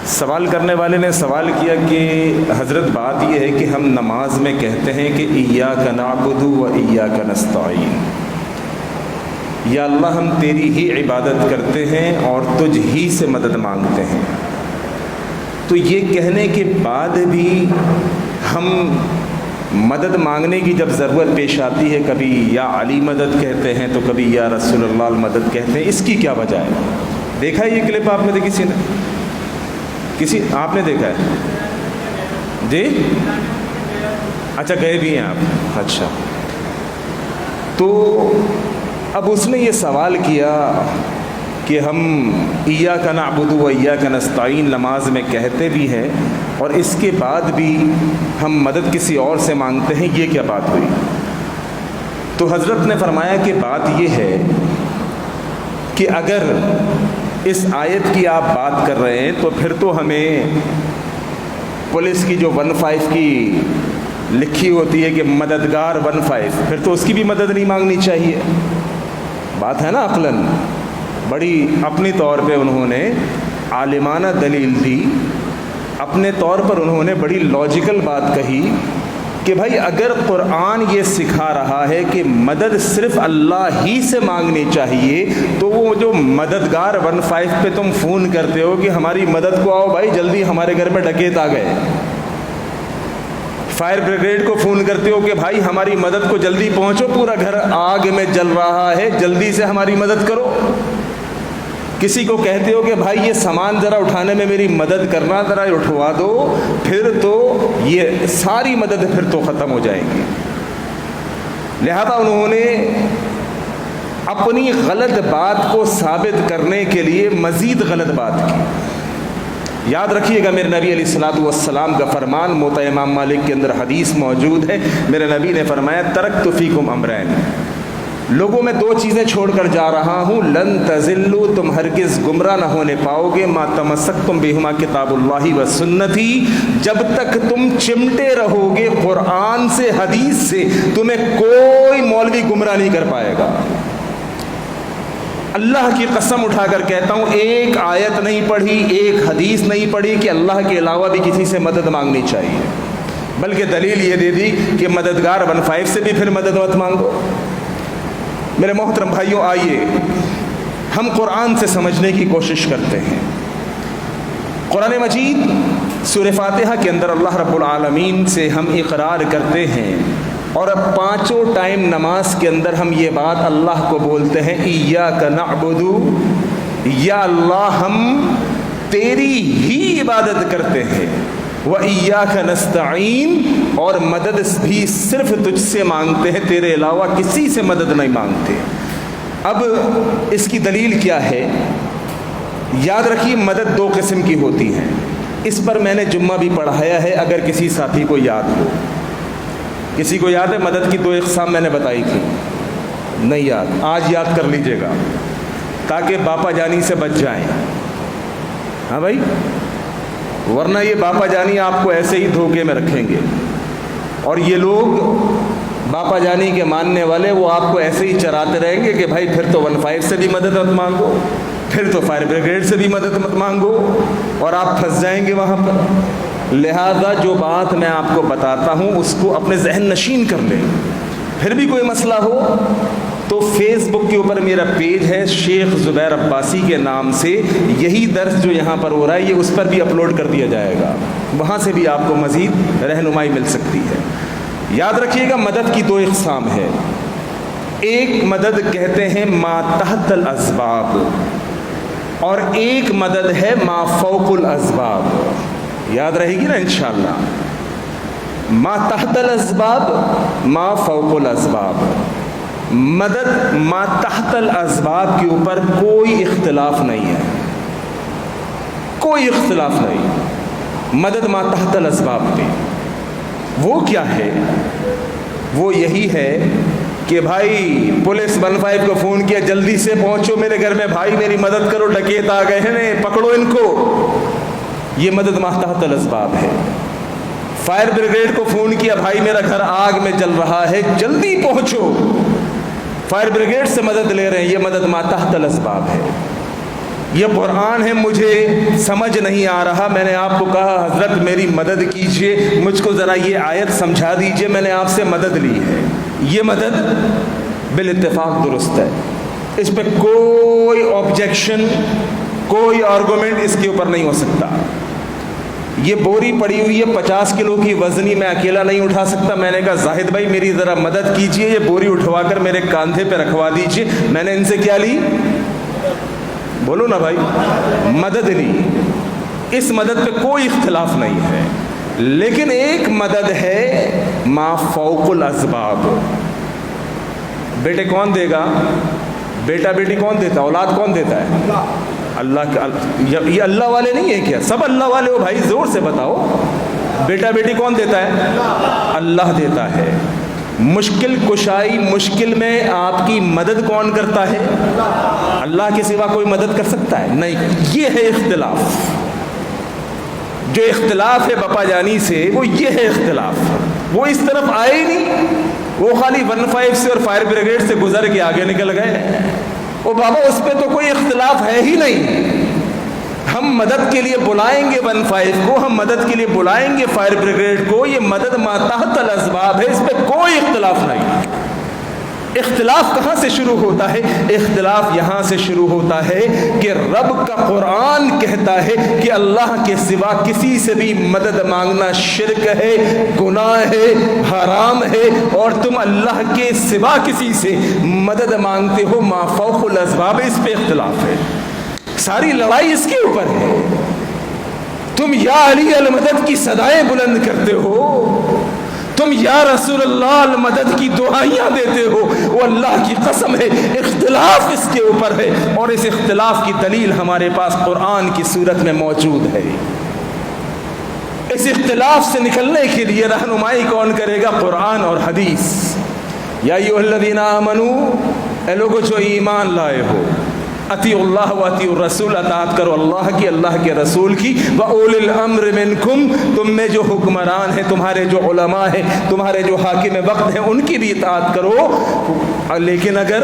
سوال کرنے والے نے سوال کیا کہ حضرت بات یہ ہے کہ ہم نماز میں کہتے ہیں کہ ایاک نعبد و ایاک نستعین، یا اللہ ہم تیری ہی عبادت کرتے ہیں اور تجھ ہی سے مدد مانگتے ہیں، تو یہ کہنے کے بعد بھی ہم مدد مانگنے کی جب ضرورت پیش آتی ہے، کبھی یا علی مدد کہتے ہیں تو کبھی یا رسول اللہ مدد کہتے ہیں، اس کی کیا وجہ ہے؟ دیکھا ہے یہ کلپ آپ میں سے کسی آپ نے دیکھا ہے؟ جی اچھا، گئے بھی ہیں آپ؟ اچھا، تو اب اس نے یہ سوال کیا کہ ہم ایاک نعبد و ایاک نستعین نماز میں کہتے بھی ہیں اور اس کے بعد بھی ہم مدد کسی اور سے مانگتے ہیں، یہ کیا بات ہوئی؟ تو حضرت نے فرمایا کہ بات یہ ہے کہ اگر اس آیت کی آپ بات کر رہے ہیں تو پھر تو ہمیں پولیس کی جو 15 کی لکھی ہوتی ہے کہ مددگار 15، پھر تو اس کی بھی مدد نہیں مانگنی چاہیے، بات ہے نا عقلاً۔ بڑی اپنی طور پہ انہوں نے عالمانہ دلیل دی، اپنے طور پر انہوں نے بڑی لاجیکل بات کہی کہ بھائی اگر قرآن یہ سکھا رہا ہے کہ مدد صرف اللہ ہی سے مانگنی چاہیے، تو وہ جو مددگار 15 پہ تم فون کرتے ہو کہ ہماری مدد کو آؤ بھائی جلدی، ہمارے گھر میں ڈکیت آ گئے، فائر بریگیڈ کو فون کرتے ہو کہ بھائی ہماری مدد کو جلدی پہنچو، پورا گھر آگ میں جل رہا ہے، جلدی سے ہماری مدد کرو، کسی کو کہتے ہو کہ بھائی یہ سامان ذرا اٹھانے میں میری مدد کرنا، ذرا اٹھوا دو، پھر تو یہ ساری مدد پھر تو ختم ہو جائے گی۔ لہذا انہوں نے اپنی غلط بات کو ثابت کرنے کے لیے مزید غلط بات کی۔ یاد رکھیے گا میرے نبی علیہ الصلوۃ والسلام کا فرمان، موطا امام مالک کے اندر حدیث موجود ہے، میرے نبی نے فرمایا ترکت فیکم امرین، لوگوں میں 2 چیزیں چھوڑ کر جا رہا ہوں، لن تضلوا، تم ہرگز گمراہ نہ ہونے پاؤ گے، ما تمسکتم بہما کتاب اللہ و سنتی، جب تک تم چمٹے رہو گے قرآن سے، حدیث سے، تمہیں کوئی مولوی گمراہ نہیں کر پائے گا۔ اللہ کی قسم اٹھا کر کہتا ہوں، ایک آیت نہیں پڑھی، ایک حدیث نہیں پڑھی کہ اللہ کے علاوہ بھی کسی سے مدد مانگنی چاہیے، بلکہ دلیل یہ دے دی کہ مددگار 15 سے بھی پھر مدد مت مانگو۔ میرے محترم بھائیوں، آئیے ہم قرآن سے سمجھنے کی کوشش کرتے ہیں۔ قرآن مجید سورہ فاتحہ کے اندر اللہ رب العالمین سے ہم اقرار کرتے ہیں، اور اب 5 ٹائم نماز کے اندر ہم یہ بات اللہ کو بولتے ہیں، ایاک نعبد، یا اللہ ہم تیری ہی عبادت کرتے ہیں، وَإِيَّاكَ نَسْتَعِينُ، اور مدد بھی صرف تجھ سے مانگتے ہیں، تیرے علاوہ کسی سے مدد نہیں مانگتے۔ اب اس کی دلیل کیا ہے؟ یاد رکھیے مدد 2 قسم کی ہوتی ہے، اس پر میں نے جمعہ بھی پڑھایا ہے، اگر کسی ساتھی کو یاد ہو۔ کسی کو یاد ہے مدد کی 2 اقسام میں نے بتائی تھی؟ نہیں یاد؟ آج یاد کر لیجئے گا تاکہ باپا جانی سے بچ جائیں۔ ہاں بھائی، ورنہ یہ باپا جانی آپ کو ایسے ہی دھوکے میں رکھیں گے، اور یہ لوگ باپا جانی کے ماننے والے وہ آپ کو ایسے ہی چراتے رہیں گے کہ بھائی پھر تو 15 سے بھی مدد مت مانگو، پھر تو فائر بریگیڈ سے بھی مدد مت مانگو، اور آپ پھنس جائیں گے وہاں پر۔ لہذا جو بات میں آپ کو بتاتا ہوں اس کو اپنے ذہن نشین کر لیں، پھر بھی کوئی مسئلہ ہو تو فیس بک کے اوپر میرا پیج ہے شیخ زبیر عباسی کے نام سے، یہی درس جو یہاں پر ہو رہا ہے یہ اس پر بھی اپلوڈ کر دیا جائے گا، وہاں سے بھی آپ کو مزید رہنمائی مل سکتی ہے۔ یاد رکھیے گا مدد کی 2 اقسام ہے، ایک مدد کہتے ہیں ما تحت الاسباب، اور ایک مدد ہے ما فوق الاسباب۔ یاد رہے گی نا انشاءاللہ، ما تحت الاسباب، ما فوق الاسباب۔ مدد ما تحت الاسباب کے اوپر کوئی اختلاف نہیں ہے، کوئی اختلاف نہیں، مدد ما تحت الاسباب پہ۔ وہ کیا ہے؟ وہ یہی ہے کہ بھائی پولیس 15 کو فون کیا، جلدی سے پہنچو میرے گھر میں، بھائی میری مدد کرو، ڈکیت آ گئے ہیں، پکڑو ان کو، یہ مدد ما تحت الاسباب ہے۔ فائر بریگیڈ کو فون کیا، بھائی میرا گھر آگ میں جل رہا ہے، جلدی پہنچو، فائر بریگیڈ سے مدد لے رہے ہیں، یہ مدد ما تحت الاسباب ہے۔ یہ قرآن ہے مجھے سمجھ نہیں آ رہا، میں نے آپ کو کہا حضرت میری مدد کیجئے، مجھ کو ذرا یہ آیت سمجھا دیجئے، میں نے آپ سے مدد لی ہے، یہ مدد بالاتفاق درست ہے، اس پہ کوئی آبجیکشن، کوئی آرگومنٹ اس کے اوپر نہیں ہو سکتا۔ یہ بوری پڑی ہوئی ہے 50 کلو کی وزنی، میں اکیلا نہیں اٹھا سکتا، میں نے کہا زاہد بھائی میری ذرا مدد کیجئے، یہ بوری اٹھوا کر میرے کاندھے پہ رکھوا دیجئے، میں نے ان سے کیا لی؟ بولو نا بھائی، مدد لی۔ اس مدد پہ کوئی اختلاف نہیں ہے، لیکن ایک مدد ہے ما فوق الاسباب۔ بیٹے کون دے گا؟ بیٹا بیٹی کون دیتا ہے؟ اولاد کون دیتا ہے؟ اللہ کا۔ یہ اللہ والے نہیں ہے کیا؟ سب اللہ والے ہو بھائی، زور سے بتاؤ، بیٹا بیٹی کون دیتا ہے؟ اللہ دیتا ہے۔ مشکل کشائی، مشکل میں آپ کی مدد کون کرتا ہے؟ اللہ کے سوا کوئی مدد کر سکتا ہے؟ نہیں۔ یہ ہے اختلاف، جو اختلاف ہے بپا جانی سے وہ یہ ہے اختلاف، وہ اس طرف آئے ہی نہیں، وہ خالی 15 سے اور فائر بریگیڈ سے گزر کے آگے نکل گئے۔ وہ بابا اس پہ تو کوئی اختلاف ہے ہی نہیں، ہم مدد کے لیے بلائیں گے 15 کو، ہم مدد کے لیے بلائیں گے فائر بریگیڈ کو، یہ مدد ما تحت الاسباب ہے، اس پہ کوئی اختلاف نہیں۔ اختلاف کہاں سے شروع ہوتا ہے؟ اختلاف یہاں سے شروع ہوتا ہے کہ رب کا قرآن کہتا ہے کہ اللہ کے سوا کسی سے بھی مدد مانگنا شرک ہے، گناہ ہے، حرام ہے، اور تم اللہ کے سوا کسی سے مدد مانگتے ہو ما فوق الاسباب، اس پہ اختلاف ہے۔ ساری لڑائی اس کے اوپر ہے۔ تم یا علی المدد کی صدائیں بلند کرتے ہو، تم یا رسول اللہ المدد کی دعائیاں دیتے ہو، وہ اللہ کی قسم ہے اختلاف اس کے اوپر ہے، اور اس اختلاف کی دلیل ہمارے پاس قرآن کی صورت میں موجود ہے۔ اس اختلاف سے نکلنے کے لیے رہنمائی کون کرے گا؟ قرآن اور حدیث۔ یا ایھا الذین آمنوا، اے لوگو جو ایمان لائے ہو، اطیعوا اللہ و اطیعوا الرسول، اطاعت کرو اللہ کی، اللہ کے رسول کی، وَأُولِي الْأَمْرِ مِنْكُمْ، تم میں جو حکمران ہیں، تمہارے جو علماء ہیں، تمہارے جو حاکم وقت ہیں، ان کی بھی اطاعت کرو۔ لیکن اگر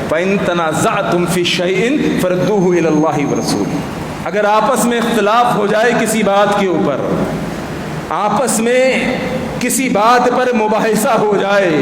فَإِن تَنَازَعْتُمْ فِي شَيْءٍ فَرُدُّوهُ إِلَى اللَّهِ وَرَسُولِهِ، اگر آپس میں اختلاف ہو جائے کسی بات کے اوپر، آپس میں کسی بات پر مباحثہ ہو جائے،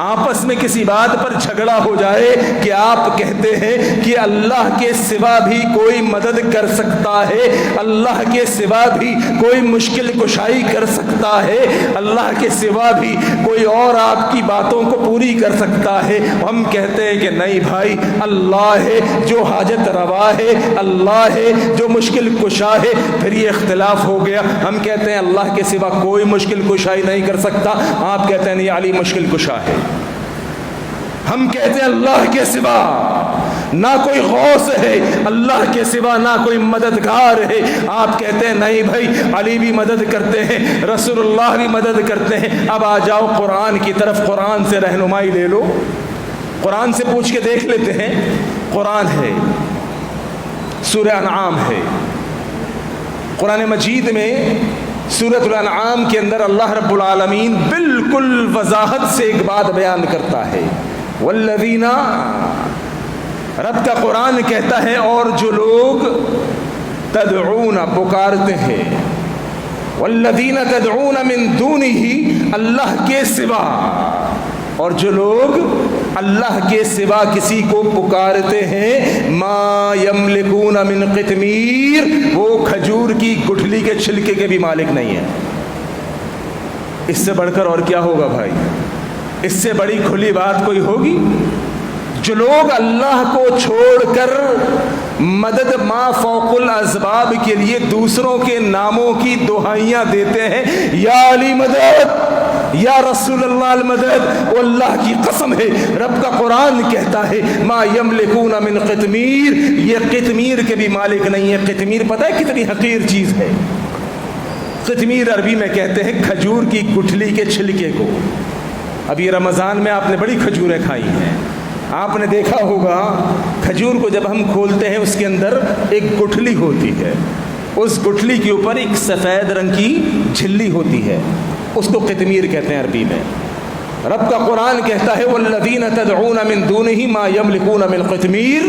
آپس میں کسی بات پر جھگڑا ہو جائے کہ آپ کہتے ہیں کہ اللہ کے سوا بھی کوئی مدد کر سکتا ہے، اللہ کے سوا بھی کوئی مشکل کشائی کر سکتا ہے، اللہ کے سوا بھی کوئی اور آپ کی باتوں کو پوری کر سکتا ہے، ہم کہتے ہیں کہ نہیں بھائی، اللہ ہے جو حاجت روا ہے، اللہ ہے جو مشکل کشا ہے۔ پھر یہ اختلاف ہو گیا، ہم کہتے ہیں اللہ کے سوا کوئی مشکل کشائی نہیں کر سکتا، آپ کہتے ہیں نہیں علی مشکل کشا ہے۔ ہم کہتے ہیں اللہ کے سوا نہ کوئی غوث ہے، اللہ کے سوا نہ کوئی مددگار ہے، آپ کہتے ہیں نہیں بھائی علی بھی مدد کرتے ہیں، رسول اللہ بھی مدد کرتے ہیں۔ اب آ جاؤ قرآن کی طرف، قرآن سے رہنمائی لے لو، قرآن سے پوچھ کے دیکھ لیتے ہیں۔ قرآن ہے، سورہ انعام ہے، قرآن مجید میں سورۃ الانعام کے اندر اللہ رب العالمین بالکل وضاحت سے ایک بات بیان کرتا ہے، والذین، رب کا قرآن کہتا ہے اور جو لوگ تدعون پکارتے ہیں، والذین تدعون من دونہ، اللہ کے سوا، اور جو لوگ اللہ کے سوا کسی کو پکارتے ہیں، ما یملکون من قطمیر، وہ کھجور کی گٹھلی کے چھلکے کے بھی مالک نہیں ہیں۔ اس سے بڑھ کر اور کیا ہوگا بھائی؟ اس سے بڑی کھلی بات کوئی ہوگی؟ جو لوگ اللہ کو چھوڑ کر مدد ما فوق الاسباب کے لیے دوسروں کے ناموں کی دعائیاں دیتے ہیں، یا علی مدد، یا رسول اللہ المدد، وہ اللہ کی قسم ہے رب کا قرآن کہتا ہے ما یملکون من قطمیر، یہ قطمیر کے بھی مالک نہیں ہے۔ قطمیر پتہ ہے کتنی حقیر چیز ہے؟ قطمیر عربی میں کہتے ہیں کھجور کی گٹھلی کے چھلکے کو۔ ابھی رمضان میں آپ نے بڑی کھجوریں کھائی ہیں، آپ نے دیکھا ہوگا کھجور کو جب ہم کھولتے ہیں اس کے اندر ایک گٹھلی ہوتی ہے، اس گٹھلی کے اوپر ایک سفید رنگ کی جھلی ہوتی ہے، اس کو قطمیر کہتے ہیں عربی میں۔ رب کا قرآن کہتا ہے والذین تدعون من دونہ ما یملکون من قطمیر،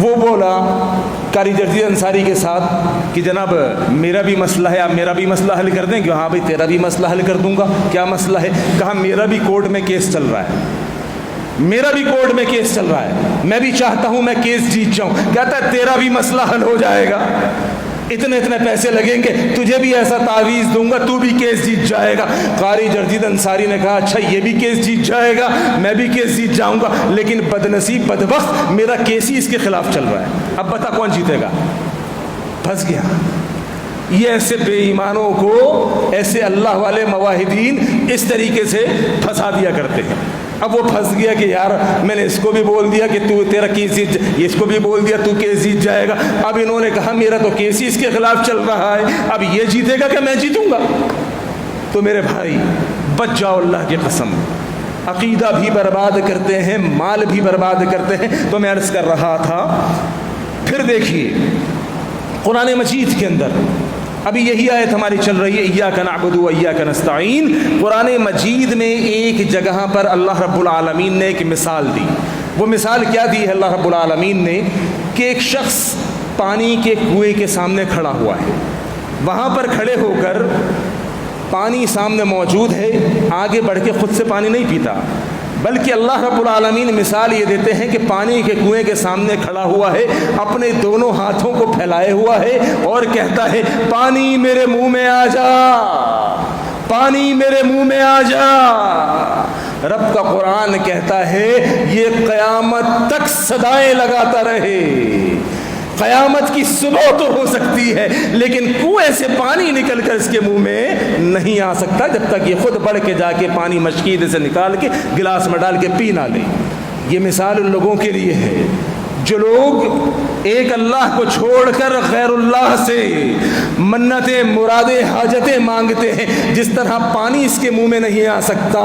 وہ بولا قاری جرجید انصاری کے ساتھ کہ جناب میرا بھی مسئلہ ہے, آپ میرا بھی مسئلہ حل کر دیں. کہ ہاں بھائی تیرا بھی مسئلہ حل کر دوں گا. کیا مسئلہ ہے؟ کہا میرا بھی کورٹ میں کیس چل رہا ہے, میرا بھی کورٹ میں کیس چل رہا ہے, میں بھی چاہتا ہوں میں کیس جیت جاؤں. کہتا ہے تیرا بھی مسئلہ حل ہو جائے گا, اتنے پیسے لگیں گے, تجھے بھی ایسا تعویذ دوں گا, تو بھی کیس جیت جائے گا. قاری جرجید انصاری نے کہا اچھا یہ بھی کیس جیت جائے گا, میں بھی کیس جیت جاؤں گا, لیکن بدنصیب بدبخت میرا کیس ہی اس کے خلاف چل رہا ہے. اب بتا کون جیتے گا؟ پھنس گیا. یہ ایسے بے ایمانوں کو ایسے اللہ والے مواحدین اس طریقے سے پھنسا دیا کرتے ہیں. اب وہ پھنس گیا کہ یار میں نے اس کو بھی بول دیا کہ تو تیرا کیس جیت, اس کو بھی بول دیا تو کیس جیت جائے گا. اب انہوں نے کہا میرا تو کیس ہی اس کے خلاف چل رہا ہے, اب یہ جیتے گا کہ میں جیتوں گا؟ تو میرے بھائی بچ جاؤ اللہ کی قسم. عقیدہ بھی برباد کرتے ہیں, مال بھی برباد کرتے ہیں. تو میں عرض کر رہا تھا, پھر دیکھیے قرآن مجید کے اندر ابھی یہی آیت ہماری چل رہی ہے ایاک نعبد و ایاک نستعین. قرآن مجید میں ایک جگہ پر اللہ رب العالمین نے ایک مثال دی. وہ مثال کیا دی ہے اللہ رب العالمین نے؟ کہ ایک شخص پانی کے کنویں کے سامنے کھڑا ہوا ہے, وہاں پر کھڑے ہو کر پانی سامنے موجود ہے, آگے بڑھ کے خود سے پانی نہیں پیتا, بلکہ اللہ رب العالمین مثال یہ دیتے ہیں کہ پانی کے کنویں کے سامنے کھڑا ہوا ہے, اپنے دونوں ہاتھوں کو پھیلائے ہوا ہے اور کہتا ہے پانی میرے منہ میں آ جا, پانی میرے منہ میں آ جا. رب کا قرآن کہتا ہے یہ قیامت تک صدائیں لگاتا رہے. قیامت کی صبح تو ہو سکتی ہے لیکن کنویں سے پانی نکل کر اس کے منہ میں نہیں آ سکتا جب تک یہ خود بڑھ کے جا کے پانی مشکید سے نکال کے گلاس میں ڈال کے پی نہ لے. یہ مثال ان لوگوں کے لیے ہے جو لوگ ایک اللہ کو چھوڑ کر غیر اللہ سے منتیں مرادیں حاجتیں مانگتے ہیں. جس طرح پانی اس کے منہ میں نہیں آ سکتا,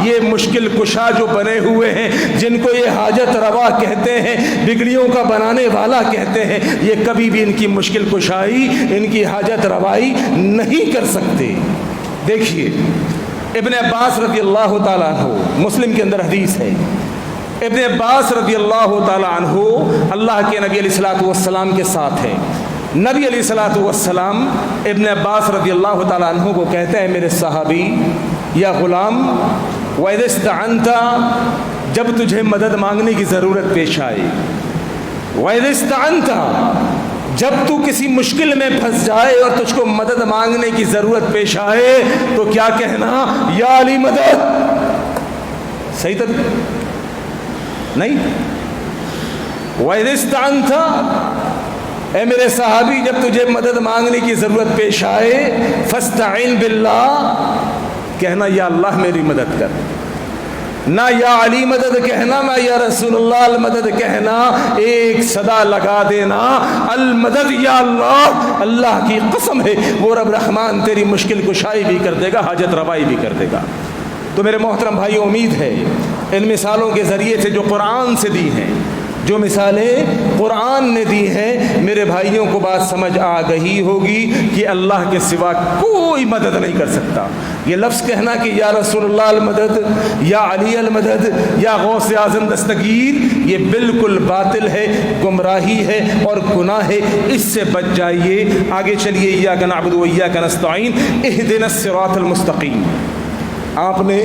یہ مشکل کشا جو بنے ہوئے ہیں جن کو یہ حاجت روا کہتے ہیں, بگڑیوں کا بنانے والا کہتے ہیں, یہ کبھی بھی ان کی مشکل کشائی, ان کی حاجت روائی نہیں کر سکتے. دیکھیے ابن عباس رضی اللہ تعالیٰ عنہ, مسلم کے اندر حدیث ہے, ابن عباس رضی اللہ تعالیٰ عنہ اللہ کے نبی علیہ الصلوۃ والسلام کے ساتھ ہے. نبی علیہ الصلوۃ والسلام ابن عباس رضی اللہ تعالیٰ عنہ کو کہتے ہیں میرے صحابی یا غلام, وَإِذَا اسْتَعَنْتَ, جب تجھے مدد مانگنے کی ضرورت پیش آئے, وَإِذَا اسْتَعَنْتَ, جب تو کسی مشکل میں پھنس جائے اور تجھ کو مدد مانگنے کی ضرورت پیش آئے تو کیا کہنا؟ یا علی مدد. صحیح تھا نہیں؟ وَإِذَا اسْتَعَنْتَ, اے میرے صحابی جب تجھے مدد مانگنے کی ضرورت پیش آئے, فَاسْتَعِنْ بِاللَّهِ, کہنا یا اللہ میری مدد کر. نہ یا علی مدد کہنا, نہ یا رسول اللہ المدد کہنا, ایک صدا لگا دینا المدد یا اللہ. اللہ کی قسم ہے وہ رب رحمان تیری مشکل کشائی بھی کر دے گا, حاجت روائی بھی کر دے گا. تو میرے محترم بھائی, امید ہے ان مثالوں کے ذریعے سے جو قرآن سے دی ہیں, جو مثالیں قرآن نے دی ہیں, میرے بھائیوں کو بات سمجھ آ گئی ہوگی کہ اللہ کے سوا کوئی مدد نہیں کر سکتا. یہ لفظ کہنا کہ یا رسول اللہ المدد, یا علی المدد, یا غوث اعظم دستگیر, یہ بالکل باطل ہے, گمراہی ہے اور گناہ ہے. اس سے بچ جائیے. آگے چلیے, ایاک نعبد و ایاک نستعین, اہدنا الصراط المستقیم. آپ نے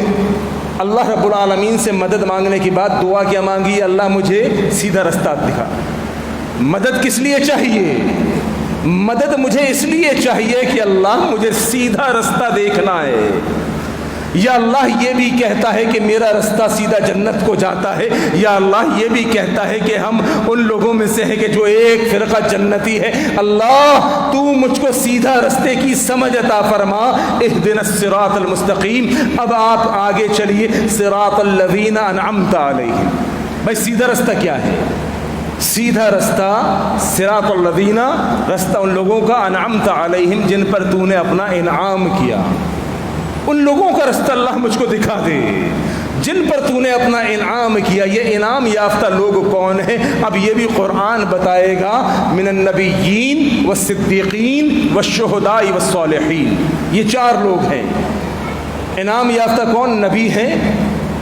اللہ رب العالمین سے مدد مانگنے کی بعد دعا کیا مانگی؟ اللہ مجھے سیدھا رستہ دکھا. مدد کس لیے چاہیے؟ مدد مجھے اس لیے چاہیے کہ اللہ مجھے سیدھا رستہ دیکھنا ہے. یا اللہ یہ بھی کہتا ہے کہ میرا رستہ سیدھا جنت کو جاتا ہے, یا اللہ یہ بھی کہتا ہے کہ ہم ان لوگوں میں سے ہیں کہ جو ایک فرقہ جنتی ہے. اللہ تو مجھ کو سیدھا رستے کی سمجھ عطا فرما. اہدنا الصراط المستقیم. اب آپ آگے چلیے, صراط الذین انعمت علیہم. بھائی سیدھا رستہ کیا ہے؟ سیدھا رستہ صراط الذین, رستہ ان لوگوں کا انعمت علیہم جن پر تو نے اپنا انعام کیا. ان لوگوں کا رستہ اللہ مجھ کو دکھا دے جن پر تو نے اپنا انعام کیا. یہ انعام یافتہ لوگ کون ہیں؟ اب یہ بھی قرآن بتائے گا. من النبیین والصدیقین والشہداء والصالحین, یہ چار لوگ ہیں. انعام یافتہ کون؟ نبی ہیں,